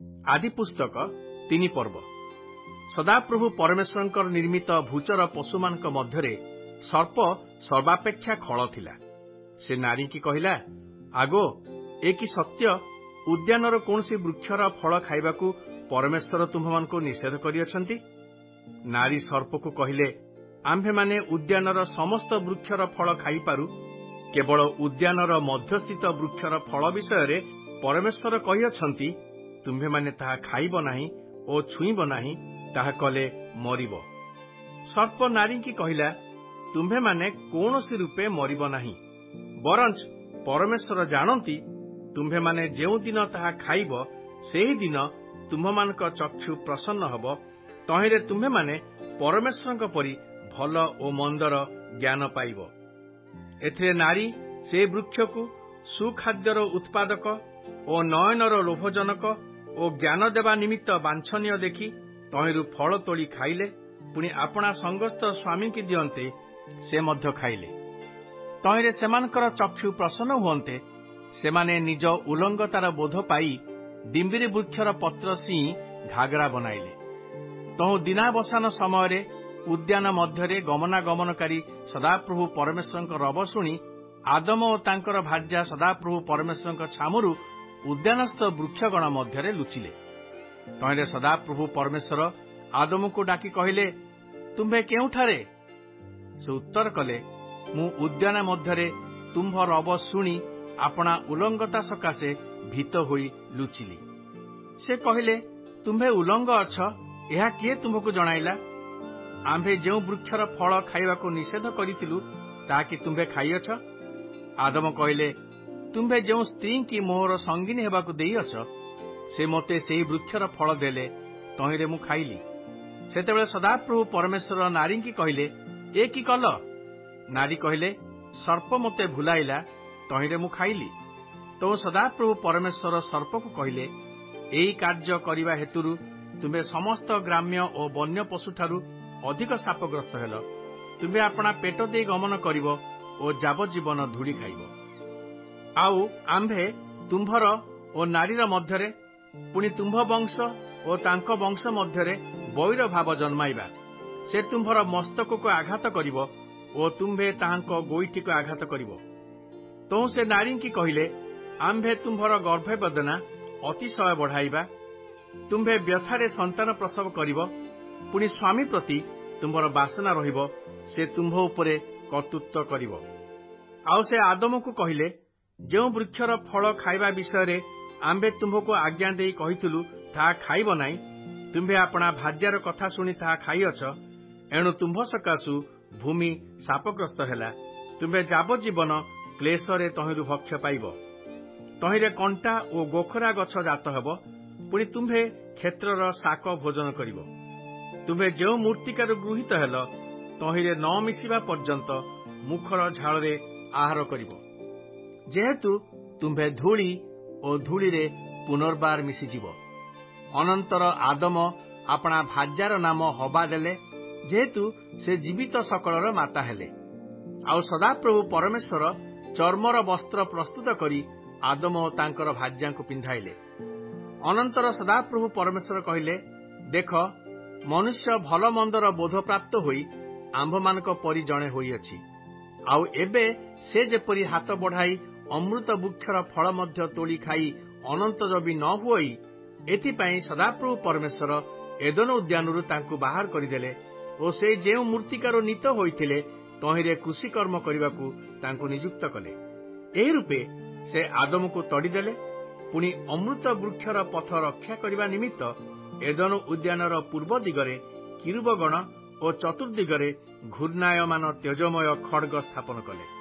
आदि पुस्तक 3 पर्व। सदाप्रभु परमेश्वरंकर निर्मित भूचर पशुमानक मध्यरे सर्प सर्वापेक्षा खल थिला। से नारी की कहिला, आगो ए कि सत्य, उद्यानर कौनसी वृक्षर फल खाइबाकू परमेश्वर तुम्भमानकु निषेध करिअछंती। नारी सर्प को कहिले, आम्भे माने उद्यानर समस्त वृक्षर फल खाइपारू, केवल उद्यानर मध्यस्थित वृक्षर फल विषय परमेश्वर कहिअछंती, तुम्भे माने ताहा खाइब नाही ओ छुईब नाही, ताहा कले मरिब। सर्प नारी की कहिला, तुम्भे माने कौनसी रूपे मरिब नाही, बरंच परमेश्वर जानती तुम्भे माने जेउ दिन ताहा खाइब सेही दिन तुम्भमानक चक्षु प्रसन्न हब, तहिरे तुम्भे माने परमेश्वरଙ୍କ परि भल ओ मंदर ज्ञान पाइब। एथिरे नारी से वृक्षकु सुखाद्यर उत्पादक ओ नयनर लोभजनक ओ ज्ञान देवा निमित्त बांछनीय देखि तहिरु फल तोली खाइले, पुणी आपणा संगस्थ स्वामी की दियन्ते से मध्य खाइले। तहिरे सेमानकर चक्षु प्रसन्न हुअन्ते, सेमाने निज उलंगतार बोध पाई डिम्बिरी वृक्षर पत्र सी घागरा बनाइले। तहु दिनावसान समय उद्यान मध्यरे गमनागमनकारी सदाप्रभु परमेश्वरଙ୍କ रब शुणी आदम ओ तांकर भार्या सदाप्रभु परमेश्वरଙ୍କ छामुरु उद्यानस्थ वृक्षगण मध्यरे लुचिले। तहिरे सदाप्रभु परमेश्वर आदम को डाकी कहिले, तुम्भे केउठारे? से उत्तर कले, मु उद्यान मध्यरे तुम्भ रब शुणी आपणा उलंगता सकाशे भीत होई लुचिली। से कहिले, तुम्भे उलंग अछ, एहा किए तुमको जणाइला? आम्भे जेउ वृक्षर फल खाइबाको निषेध करिथिलु ता कि तुम्भे खाइअछ? आदम कहिले, तुम्भे जेउ स्त्री की मोहर संगिनी हेबाकू देइअछ, से मते सेही वृक्षर फल देले, तहिरे मु खाइली। सेतेबेले सदाप्रभु परमेश्वर नारी की कहिले, ए कि कल? नारी कहिले, सर्प मते भुलाइला, तहिरे मु खाइली। तो सदाप्रभु परमेश्वर सर्प को कहिले, एही कार्य करिबा हेतुरु तुम्भे समस्त ग्राम्य और वन्य पशुठारु अधिक शापग्रस्त हेल। तुम्भे आपणा पेट दे गमन करिब और जावजीवन धूली खाइब। आउ आम्भे तुम्भर और नारीर मध्यरे पुणी तुम्भ वंश और तांक वंश मध्यरे वैर भाव जन्माइबा। से तुम्भर मस्तक को आघात करिब और तुम्भे ताहांक गोईठी को आघात करिब। तो से नारी की कहिले, आम्भे तुम्भर गर्भ वेदना अतिशय बढ़ाइबा, तुम्भे व्यथारे संतान प्रसव करिब, पुणी स्वामी प्रति तुम्भर बासना रहिब, से तुम्भ उपरे कर्तृत्व करिब। आउ से आदम को कहिले, जेउ वृक्षर फल खाइबा विषय आम्भे तुम्भको आज्ञा देई कहिथिलु ताहा खाइब नाही, तुम्भे आपणा भार्यार कथा शुणी ताहा खाइअछ, एणु तुम्भ सकाशु भूमि शापग्रस्त हेला। तुम्भे जावजीवन क्लेशरे तहिरु भक्ष्य पाइब। तहिरे कंटा ओ गोखरा गछ जात हेब, पुणी तुम्भे क्षेत्रर शाक भोजन करिब। तुम्भे जेउ मूर्तिकार गृहीत हेल, तहिरे न मिसिबा पर्यंत मुखर झाड़े आहार करिब। जेहेतु तुम्भे धूली और धूली रे पुनर्बार मिसिजिब। अनंतर आदम आपणा भार्यार नाम हवा देले, जेहेतु से जीवित सकलर माता हेले। आउ सदाप्रभु परमेश्वर चर्मर वस्त्र प्रस्तुत करी आदम और तांकर भार्या को पिंधाइले। अनंतर सदाप्रभु परमेश्वर कहिले, देख मनुष्य भल मंदर बोध प्राप्त होई आंभमानक परि जणे होइअछि। आउ एबे से जेपरि हाथ बढ़ाई अमृत वृक्षर फल मध्य तोली खाई अनंत जबी न हुई, एथिपाई सदाप्रभु परमेश्वर एदन उद्यानरु तांकु बाहर करिदेले ओ से जेउ मूर्तिकार नीत होइथिले तहिरे कृषि कर्म करबाकू तांकु नियुक्त कले। एही रूपे से आदम को तड़ीदेले, पुणी अमृत वृक्षर पथ रक्षा करबा निमित्त एदन उद्यानर पूर्व दिगरे किरुबगण और चतुर्दिगरे घूर्णायमान तेजमय खड्ग स्थापन कले।